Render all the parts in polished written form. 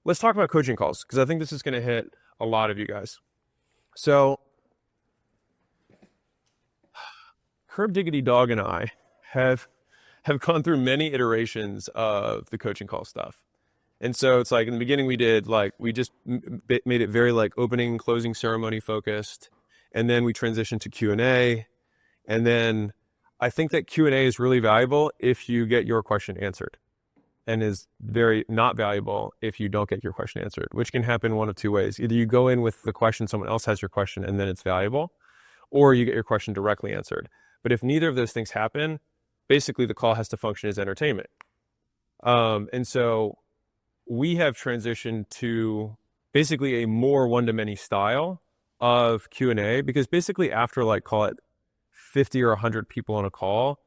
let's talk about coaching calls, because I think this is going to hit a lot of you guys. So Herb Diggity Dog and I have gone through many iterations of the coaching call stuff. And so it's like in the beginning we just made it very like opening, closing ceremony focused. And then we transitioned to Q&A. And then I think that Q&A is really valuable if you get your question answered, and is very not valuable if you don't get your question answered, which can happen one of two ways. Either you go in with the question, someone else has your question, and then it's valuable, or you get your question directly answered. But if neither of those things happen, basically the call has to function as entertainment. And so we have transitioned to basically a more one-to-many style of Q&A, because basically after like, call it 50 or 100 people on a call,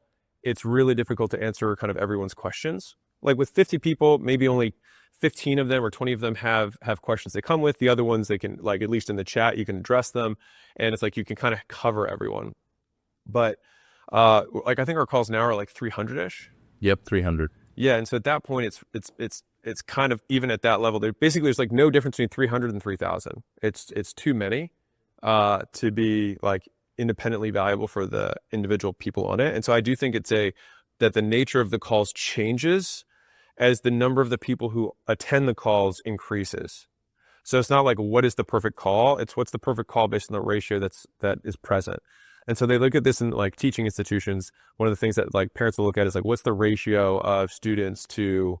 it's really difficult to answer kind of everyone's questions. Like with 50 people, maybe only 15 of them or 20 of them have questions they come with. The other ones, they can, like, at least in the chat, you can address them. And it's like, you can kind of cover everyone. But like, I think our calls now are like 300-ish. Yep, 300. Yeah. And so at that point, it's kind of even at that level. There's like no difference between 300 and 3,000. It's too many to be like independently valuable for the individual people on it. And so I do think that the nature of the calls changes as the number of the people who attend the calls increases. So it's not like, what is the perfect call? It's what's the perfect call based on the ratio that is present. And so they look at this in like teaching institutions. One of the things that like parents will look at is like, what's the ratio of students to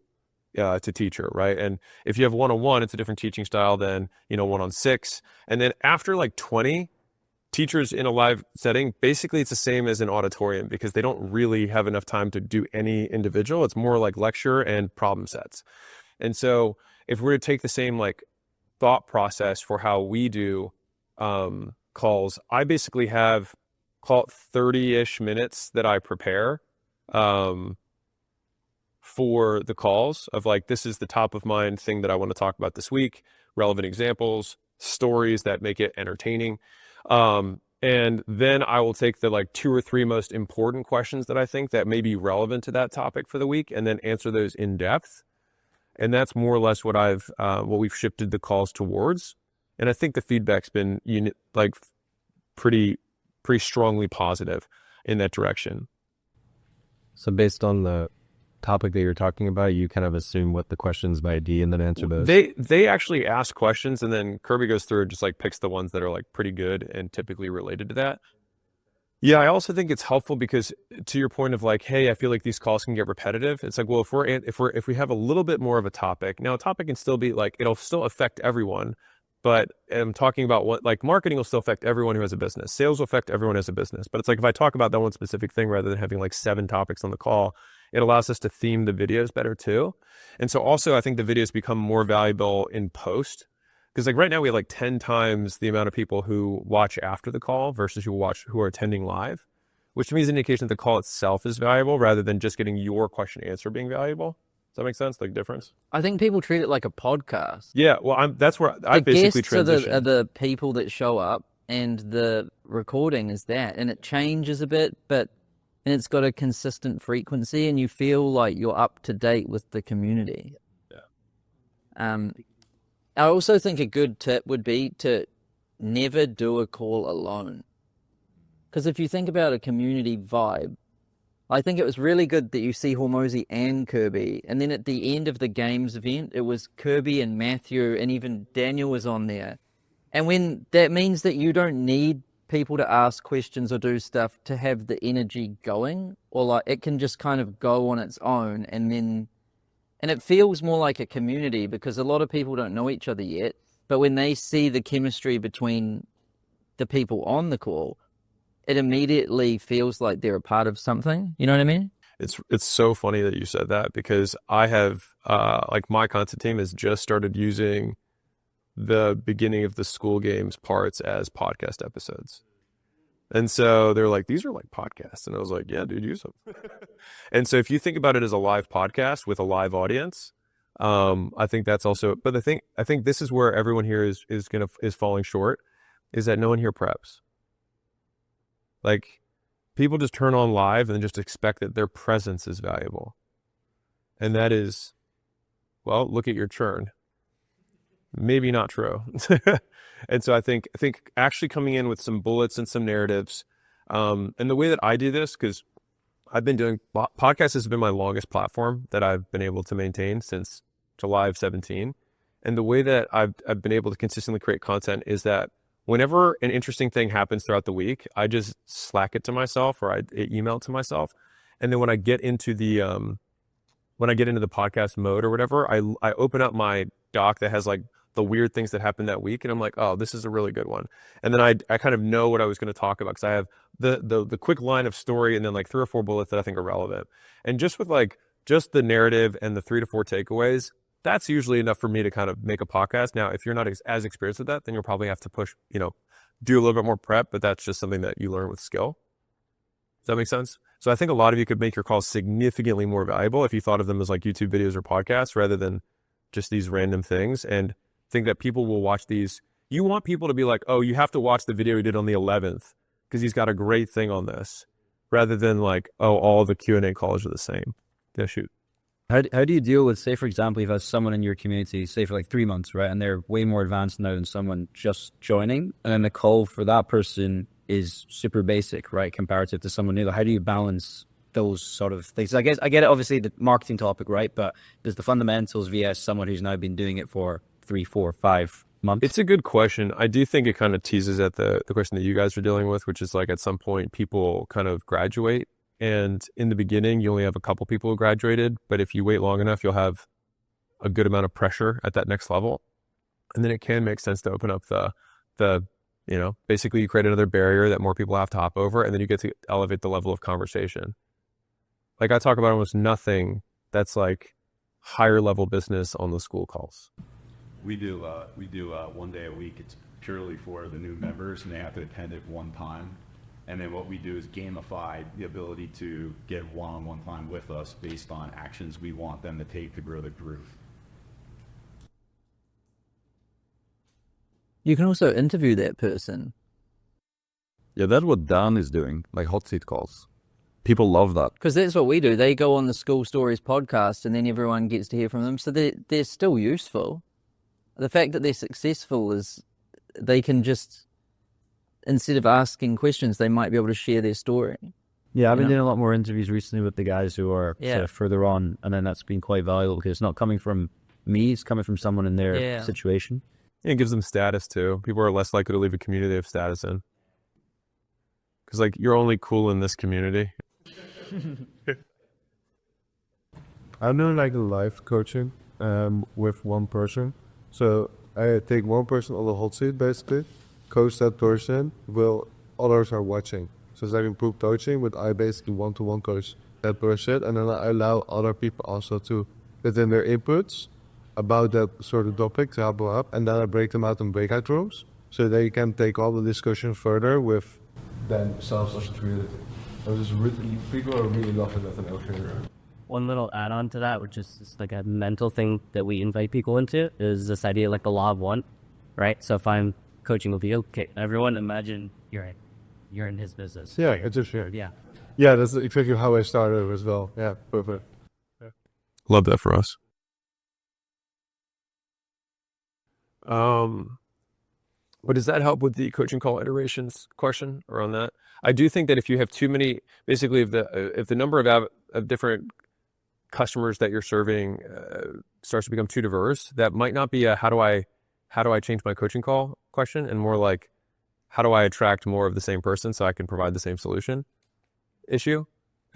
teacher, right? And if you have 1-on-1, it's a different teaching style than, 1-on-6. And then after like 20 teachers in a live setting, basically it's the same as an auditorium, because they don't really have enough time to do any individual. It's more like lecture and problem sets. And so if we're to take the same like thought process for how we do calls, I basically have, call it 30-ish minutes that I prepare for the calls of like, this is the top of mind thing that I want to talk about this week, relevant examples, stories that make it entertaining. And then I will take the like 2 or 3 most important questions that I think that may be relevant to that topic for the week, and then answer those in depth. And that's more or less what we've shifted the calls towards. And I think the feedback's been pretty strongly positive in that direction. So based on the topic that you're talking about, you kind of assume what the questions might be and then answer those? They actually ask questions, and then Kirby goes through and just like picks the ones that are like pretty good and typically related to that. Yeah, I also think it's helpful because, to your point of like, hey, I feel like these calls can get repetitive. It's like, well, if we have a little bit more of a topic, now a topic can still be like, it'll still affect everyone. But I'm talking about what, like, marketing will still affect everyone who has a business. Sales will affect everyone who has a business. But it's like, if I talk about that one specific thing rather than having like 7 topics on the call, it allows us to theme the videos better too. And so also I think the videos become more valuable in post, because like right now we have like 10 times the amount of people who watch after the call versus who are attending live, which to me is an indication that the call itself is valuable rather than just getting your question answer being valuable. Does that make sense? Like difference? I think people treat it like a podcast. Yeah, well, that's where I basically transition. The guests are the people that show up, and the recording is that, and it changes a bit, and it's got a consistent frequency, and you feel like you're up to date with the community. Yeah. I also think a good tip would be to never do a call alone. Because if you think about a community vibe, I think it was really good that you see Hormozi and Kirby, and then at the end of the games event, it was Kirby and Matthew, and even Daniel was on there. And when that means that you don't need people to ask questions or do stuff to have the energy going, or like it can just kind of go on its own, and it feels more like a community because a lot of people don't know each other yet, but when they see the chemistry between the people on the call, it immediately feels like they're a part of something. You know what I mean? It's so funny that you said that, because I have, like, my content team has just started using the beginning of the Skool games parts as podcast episodes. And so they're like, these are like podcasts. And I was like, yeah, dude, use them. And so if you think about it as a live podcast with a live audience, I think that's also, but I think this is where everyone here is falling short, is that no one here preps. Like, people just turn on live and just expect that their presence is valuable. And that is, well, look at your churn. maybe not true. And so I think actually coming in with some bullets and some narratives, and the way that I do this, because I've been doing podcasts has been my longest platform that I've been able to maintain since July of 17. And the way that I've been able to consistently create content is that whenever an interesting thing happens throughout the week, I just Slack it to myself or I email it to myself. And then when I get into the podcast mode or whatever, I open up my doc that has like the weird things that happened that week. And I'm like, oh, this is a really good one. And then I kind of know what I was going to talk about because I have the quick line of story and then like 3 or 4 bullets that I think are relevant. And just with like, just the narrative and the 3 to 4 takeaways, that's usually enough for me to kind of make a podcast. Now, if you're not as experienced with that, then you'll probably have to push, do a little bit more prep, but that's just something that you learn with skill. Does that make sense? So I think a lot of you could make your calls significantly more valuable if you thought of them as like YouTube videos or podcasts rather than just these random things, and think that people will watch these. You want people to be like, oh, you have to watch the video he did on the 11th because he's got a great thing on this, rather than like, oh, all the Q&A calls are the same. Yeah, shoot. How do you deal with, say, for example, you've had someone in your community, say, for like 3 months, right? And they're way more advanced now than someone just joining. And then the call for that person is super basic, right? Comparative to someone new. How do you balance those sort of things? I guess I get it, obviously, the marketing topic, right? But there's the fundamentals vs someone who's now been doing it for 3, 4, 5 months. It's a good question. I do think it kind of teases at the question that you guys are dealing with, which is like at some point people kind of graduate. And in the beginning, you only have a couple people who graduated. But if you wait long enough, you'll have a good amount of pressure at that next level. And then it can make sense to open up basically you create another barrier that more people have to hop over. And then you get to elevate the level of conversation. Like I talk about almost nothing that's like higher level business on the Skool calls. We do 1 day a week. It's purely for the new members, and they have to attend it one time. And then what we do is gamify the ability to get one-on-one time with us based on actions we want them to take to grow the group. You can also interview that person. Yeah, that's what Dan is doing, like hot seat calls. People love that. Because that's what we do. They go on the Skool Stories podcast and then everyone gets to hear from them. So they're still useful. The fact that they're successful is they can just, instead of asking questions, they might be able to share their story. Yeah, I've been doing a lot more interviews recently with the guys who are sort of further on, and then that's been quite valuable because it's not coming from me, it's coming from someone in their situation. Yeah, it gives them status too. People are less likely to leave a community they have status in. Because like, you're only cool in this community. I'm doing like a live coaching with one person. So I take one person on the hot seat basically, coach that person while others are watching. So it's like improved coaching, but I basically one-to-one coach that person, and then I allow other people also to put in their inputs about that sort of topic to help them up, and then I break them out in breakout rooms so they can take all the discussion further with themselves as a community. People are really loving that in Elkhorn. One little add-on to that, which is just like a mental thing that we invite people into, is this idea like the law of one, right? So if I'm coaching with you, okay, everyone imagine you're in his business. Yeah, it's just shared. Yeah. Yeah, that's exactly how I started as well. Yeah, perfect. Yeah. Love that for us. But does that help with the coaching call iterations question or on that? I do think that if you have too many, basically if the number of different customers that you're serving starts to become too diverse, that might not be a how do I change my coaching call question, and more like how do I attract more of the same person so I can provide the same solution issue.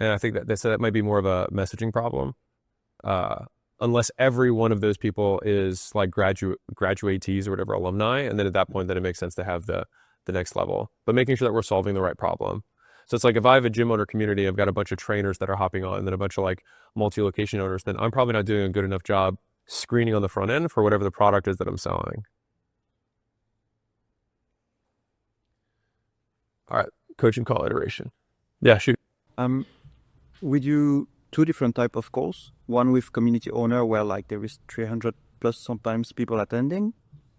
And I think that might be more of a messaging problem. Unless every one of those people is like graduatees or whatever, alumni, and then at that point, then it makes sense to have the next level. But making sure that we're solving the right problem. So it's like if I have a gym owner community, I've got a bunch of trainers that are hopping on, and then a bunch of like multi-location owners, then I'm probably not doing a good enough job screening on the front end for whatever the product is that I'm selling. All right, coaching call iteration. Yeah, shoot. We do 2 different type of calls. One with community owner where like there is 300 plus sometimes people attending,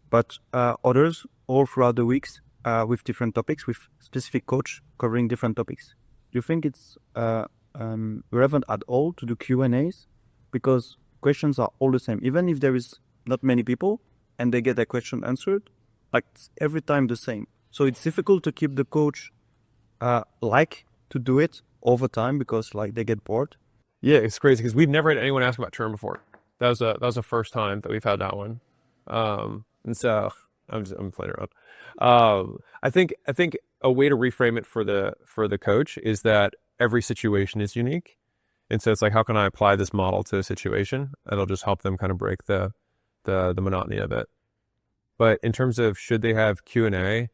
but others all throughout the weeks with different topics, with specific coach covering different topics. Do you think it's relevant at all to do Q&As? Because questions are all the same. Even if there is not many people, and they get their question answered, like it's every time the same. So it's difficult to keep the coach like to do it over time because like they get bored. Yeah, it's crazy because we've never had anyone ask about churn before. That was the first time that we've had that one. And so I'm playing around. I think a way to reframe it for the coach is that every situation is unique. And so it's like, how can I apply this model to a situation? That'll just help them kind of break the monotony of it. But in terms of should they have Q&A,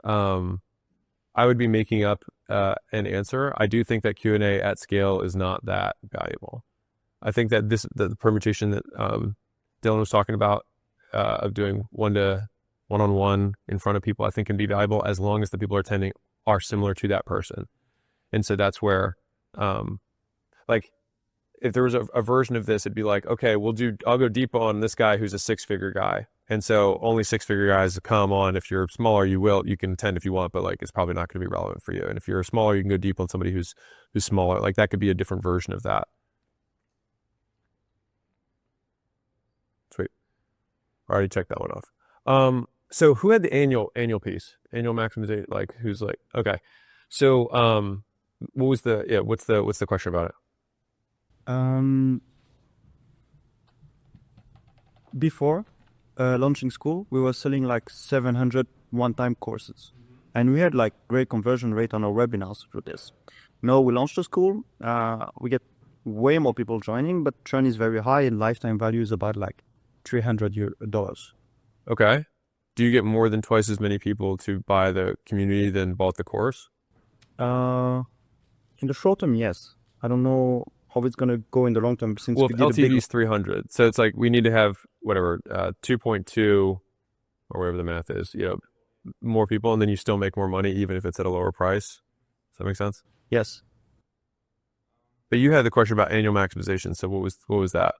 I would be making up an answer. I do think that Q&A at scale is not that valuable. I think that the permutation that Dylan was talking about of doing one-on-one in front of people, I think can be valuable as long as the people attending are similar to that person. And so that's where, like, if there was a version of this, it'd be like, okay, I'll go deep on this guy who's a 6-figure guy. And so only 6-figure guys come on. If you're smaller, you can attend if you want, but like, it's probably not going to be relevant for you. And if you're smaller, you can go deep on somebody who's smaller. Like that could be a different version of that. Sweet. I already checked that one off. So who had the annual piece? Annual maximization, like who's like, okay. So, what's the question about it? Before launching Skool, we were selling like 700 one-time courses. And we had like great conversion rate on our webinars through this. Now we launched the Skool, we get way more people joining, but churn is very high and lifetime value is about like $300. Okay. Do you get more than twice as many people to buy the community than bought the course? In the short term, yes. I don't know how it's going to go in the long term since Well, we if did LTV is 300, so it's like we need to have whatever 2.2 or whatever the math is, more people, and then you still make more money even if it's at a lower price. Does that make sense? Yes. But you had the question about annual maximization. So what was that?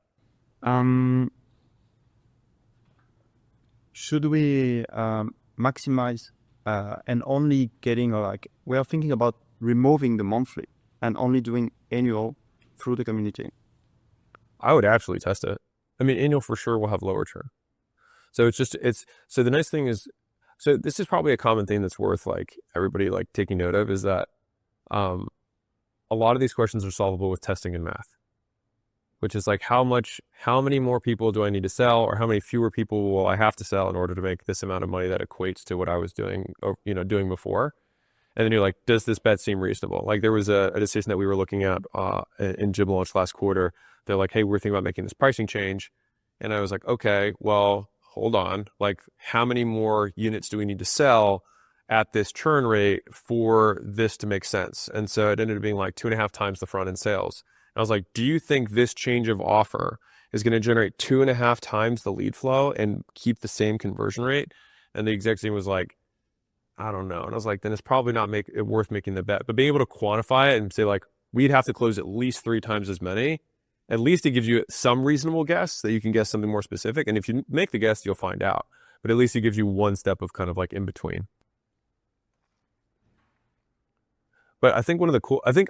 Should we maximize and only getting we are thinking about removing the monthly and only doing annual through the community? I would absolutely test it. I mean, annual for sure will have lower churn. So so the nice thing is, so this is probably a common thing that's worth like everybody like taking note of is that a lot of these questions are solvable with testing and math, which is like how many more people do I need to sell, or how many fewer people will I have to sell in order to make this amount of money that equates to what I was doing, or, doing before. And then you're like, does this bet seem reasonable? Like there was a decision that we were looking at in Gym Launch last quarter. They're like, hey, we're thinking about making this pricing change. And I was like, okay, well, hold on. Like how many more units do we need to sell at this churn rate for this to make sense? And so it ended up being like 2.5 times the front end sales. And I was like, do you think this change of offer is going to generate 2.5 times the lead flow and keep the same conversion rate? And the exec team was like, I don't know. And I was like, then it's probably not worth making the bet. But being able to quantify it and say like, we'd have to close at least 3 times as many. At least it gives you some reasonable guess that you can guess something more specific. And if you make the guess, you'll find out. But at least it gives you one step of kind of like in between. But I think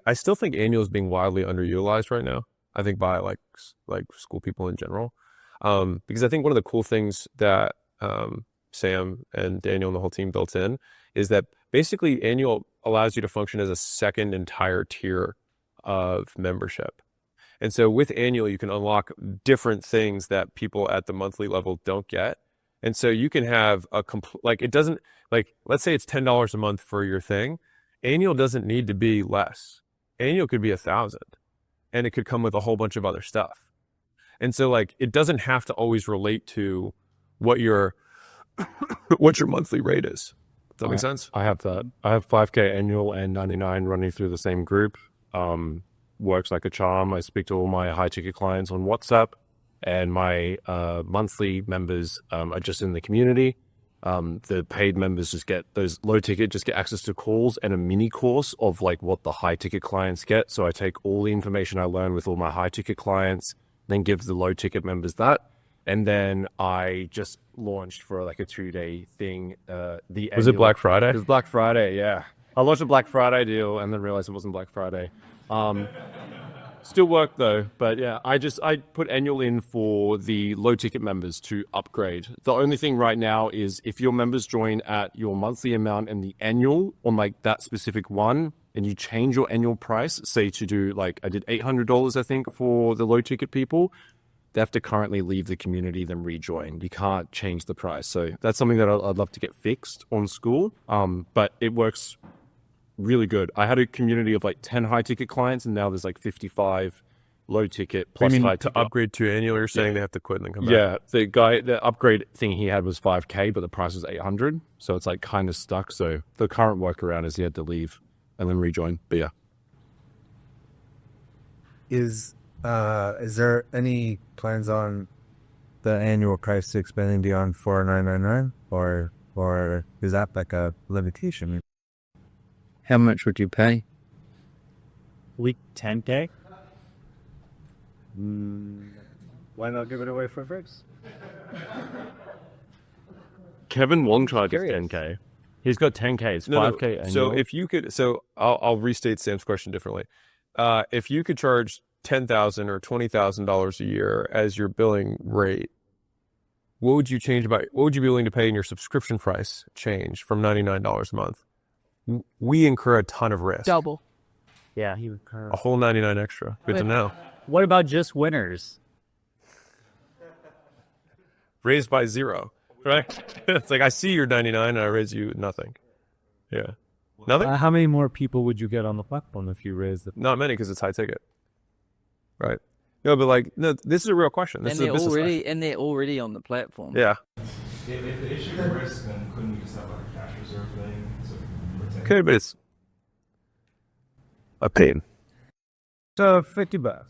I still think annual is being wildly underutilized right now. I think by like Skool people in general. Because I think one of the cool things that Sam and Daniel and the whole team built in is that basically annual allows you to function as a second entire tier of membership. And so with annual, you can unlock different things that people at the monthly level don't get. And so you can have let's say it's $10 a month for your thing. Annual doesn't need to be less. Annual could be 1,000, and it could come with a whole bunch of other stuff. And so like, it doesn't have to always relate to what your monthly rate is. Does that make sense? I have that. I have 5K annual and 99 running through the same group. Works like a charm. I speak to all my high ticket clients on WhatsApp, and my monthly members are just in the community. The paid members just get those low ticket, just get access to calls and a mini course of like what the high ticket clients get. So I take all the information I learn with all my high ticket clients, then give the low ticket members that. And then I just launched for like a 2-day thing. Was it Black Friday? It was Black Friday, yeah. I launched a Black Friday deal and then realized it wasn't Black Friday. Still work though, but yeah, I put annual in for the low ticket members to upgrade. The only thing right now is if your members join at your monthly amount and the annual on like that specific one, and you change your annual price, say to do like I did $800 I think for the low ticket people, they have to currently leave the community, then rejoin. You can't change the price. So that's something that I'd love to get fixed on Skool. But it works really good. I had a community of like 10 high ticket clients, and now there's like 55 low ticket plus high ticket. To upgrade to annual, you're saying they have to quit and then come back? Yeah, the upgrade thing he had was 5K, but the price was 800. So it's like kind of stuck. So the current workaround is he had to leave and then rejoin. But yeah. Is there any plans on the annual price expanding beyond 4,999, or is that like a limitation? How much would you pay? Week 10K? Why not give it away for free? Kevin Wong tried his 10K. He's got 10K. It's 5K annual. So if you could, I'll restate Sam's question differently. If you could charge $10,000 or $20,000 a year as your billing rate, what would you be willing to pay in your subscription price change from $99 a month? We incur a ton of risk. Double. Yeah, he would incur A whole 99 extra. Good to know. What about just winners? Raised by 0, right? It's like, I see your 99 and I raise you nothing. Yeah. Nothing? How many more people would you get on the platform if you raised it? Not many, because it's high ticket. Right. No, but like, no, this is a real question. This is a business question. They're already on the platform. Yeah. If the issue is risk, then couldn't we just have like a cash reserve thing? Could, but it's a pain. So $50.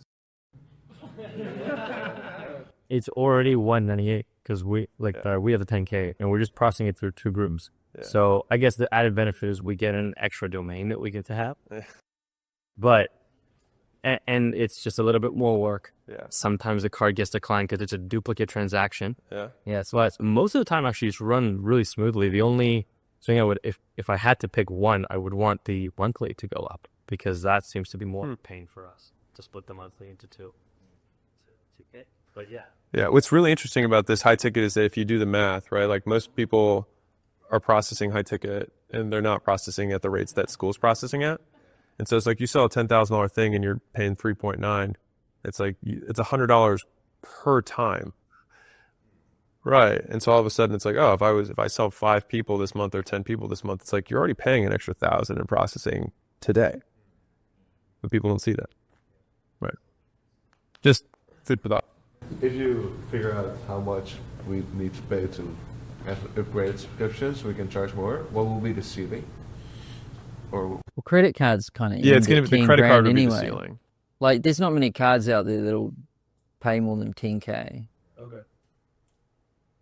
It's already 198 because we have the 10K and we're just processing it through 2 groups. Yeah. So I guess the added benefit is we get an extra domain that we get to have. But and it's just a little bit more work. Yeah. Sometimes the card gets declined because it's a duplicate transaction. Yeah. Yeah. So most of the time, actually, it's run really smoothly. The only thing I would, if I had to pick one, I would want the monthly to go up because that seems to be more pain for us to split the monthly into 2. But yeah. Yeah. What's really interesting about this high ticket is that if you do the math, right, like most people are processing high ticket and they're not processing at the rates that Skool's processing at. And so it's like you sell a $10,000 thing and you're paying 3.9. It's like it's $100 per time, right? And so all of a sudden it's like, oh, if I sell 5 people this month or 10 people this month, it's like you're already paying an extra $1,000 in processing today, but people don't see that, right? Just food for thought. If you figure out how much we need to pay to have upgraded subscriptions, we can charge more. What will be the ceiling? Or Well, credit cards kind of it's going to be the credit card would be the anyway. ceiling. Like, there's not many cards out there that'll pay more than 10K. Okay.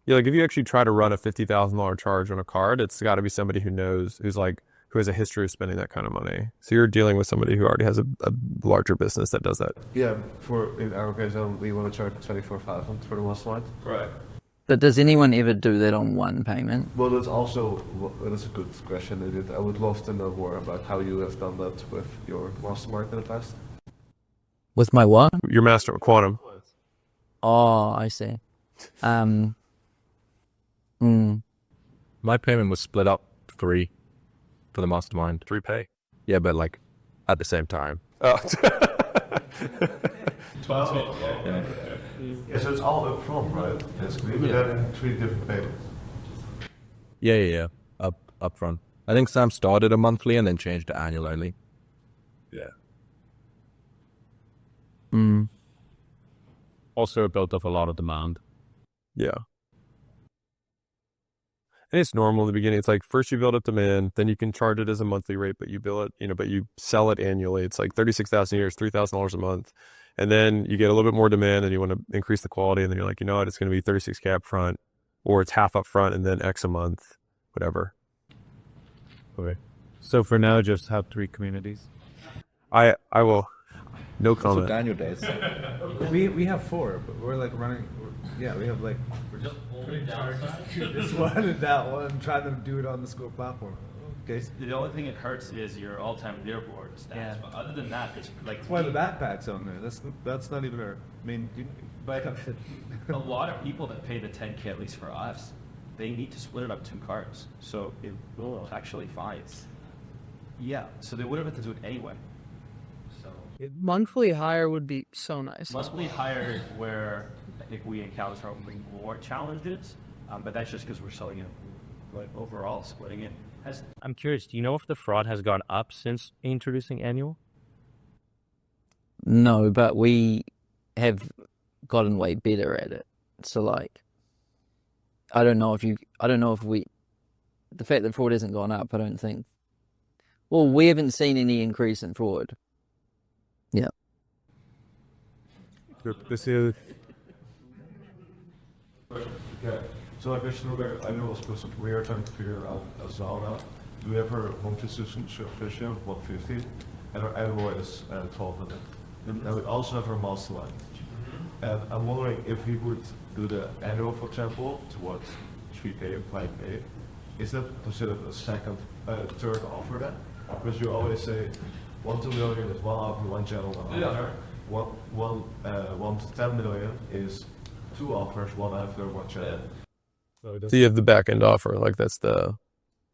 Yeah, like if you actually try to run a $50,000 charge on a card, it's got to be somebody who knows, who has a history of spending that kind of money. So you're dealing with somebody who already has a larger business that does that. yeah, in our case, we want to charge 24,000 for the mastermind. Right. But does anyone ever do that on one payment? Well, that's a good question. I would love to know more about how you have done that with your mastermind in the past. With my what? Your master quantum. Oh, I see. My payment was split up 3 for the mastermind. 3 pay. Yeah, but like at the same time. Oh. 12. Yeah, so it's all up front, right? Basically, but then in 3 different payments. Yeah. Up front. I think Sam started a monthly and then changed to annual only. Yeah. Also, it built up a lot of demand. Yeah. And it's normal in the beginning. It's like first you build up demand, then you can charge it as a monthly rate, but you bill it, but you sell it annually. It's like 36,000 a year, $3,000 a month. And then you get a little bit more demand and you want to increase the quality. And then you're like, you know what, it's going to be 36K up front, or it's half up front and then X a month, whatever. Okay. So for now, just have 3 communities. I will, no comment. Daniel days. We have 4, but we're like running. We have like we're just holding down this one and that one, trying to do it on the Skool platform. The only thing it hurts is your all-time leaderboard stats. Yeah. But other than that, it's like That's why the backpack's on there. That's not even our main. But a lot of people that pay the 10K, at least for us, they need to split it up 2 cards. So it will actually fine. Yeah, so they would have had to do it anyway. So Monthly hire would be so nice. monthly hire is where I think we encounter probably more challenges, but that's just because we're selling it. But overall, splitting it has. I'm curious, do you know if the fraud has gone up since introducing annual? No, but we have gotten way better at it. So like, I don't know if the fact that fraud hasn't gone up, I don't think. Well, we haven't seen any increase in fraud. Yeah. Good to see you. Okay. So like I know it's supposed to, we are trying to figure out as well now. Do we have our home system sufficient 150 and our annual is 1200. And we also have our master line. And I'm wondering if we would do the annual, for example, towards 3K or 5K, is that considered a third offer then? Because you always say 1 to million is one offer, one channel, one offer. 1 to 10 million is 2 offers, one after, one channel. So you have the back end offer, like that's the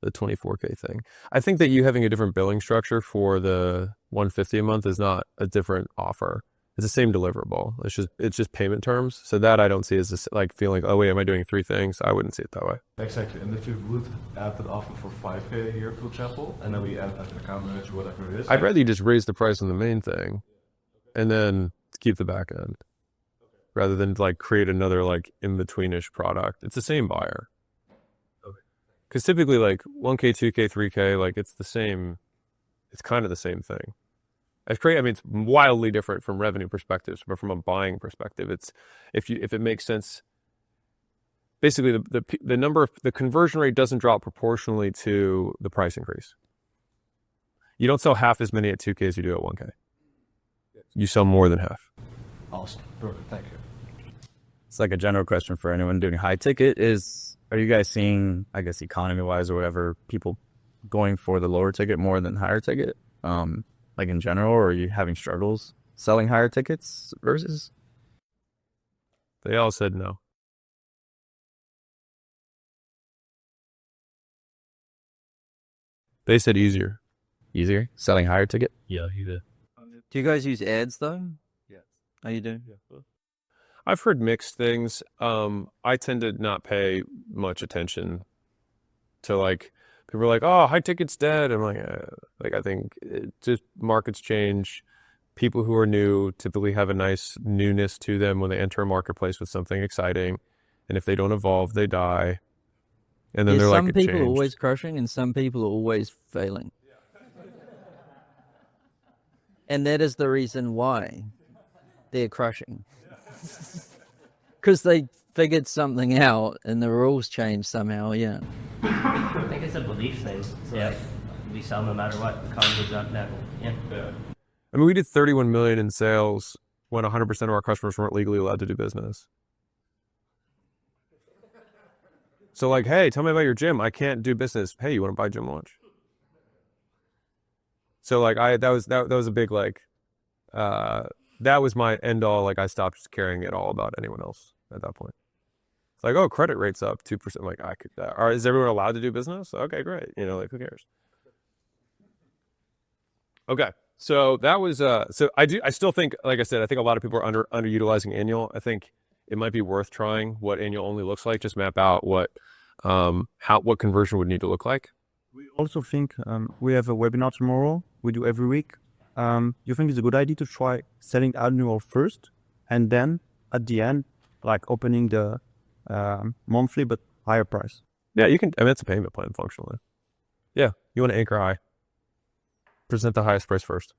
24K thing. I think that you having a different billing structure for the 150 a month is not a different offer. It's the same deliverable. It's just payment terms. So that I don't see as this, like feeling, oh wait, am I doing 3 things? I wouldn't see it that way. Exactly. And if you would add an offer for 5K a year, for example, and then we add like an account manager, whatever it is. I'd rather you just raise the price on the main thing and then keep the back end rather than like create another like in-betweenish product. It's the same buyer. Because typically like 1K, 2K, 3K, like it's the same, it's kind of the same thing. I mean, it's wildly different from revenue perspectives, but from a buying perspective, it's if it makes sense. Basically, the conversion rate doesn't drop proportionally to the price increase. You don't sell half as many at 2K as you do at 1K. You sell more than half. Awesome. Perfect. Thank you. It's like a general question for anyone doing high ticket are you guys seeing, I guess, economy wise or whatever, people going for the lower ticket more than higher ticket? Like in general, or are you having struggles selling higher tickets versus? They all said no. They said easier. Easier? Selling higher ticket? Yeah, you did. Do you guys use ads though? Yes. Oh, you do? Yeah. I've heard mixed things. I tend to not pay much attention to like, people are like, oh, high ticket's dead. I'm like, I think it just markets change. People who are new typically have a nice newness to them when they enter a marketplace with something exciting. And if they don't evolve, they die. And then they're like, some people are always crushing and some people are always failing. And that is the reason why they're crushing. Because they figured something out and the rules changed somehow, yeah. I think it's a belief thing. So yeah. Like, we sell no matter what. The con goes up, never. Yeah. I mean, we did 31 million in sales when 100% of our customers weren't legally allowed to do business. So like, hey, tell me about your gym. I can't do business. Hey, you want to buy gym lunch? So like, that was a big like, that was my end all. Like I stopped caring at all about anyone else at that point. It's like, oh, credit rate's up 2%. I'm like, I could. Is everyone allowed to do business? Okay, great. You know, like who cares? Okay, so that was. So I still think, like I said, I think a lot of people are underutilizing annual. I think it might be worth trying what annual only looks like. Just map out what conversion would need to look like. We also think we have a webinar tomorrow. We do every week. You think it's a good idea to try selling annual first, and then at the end, like opening the monthly but higher price? Yeah, you can. I mean, it's a payment plan functionally. Yeah, you want to anchor high. Present the highest price first.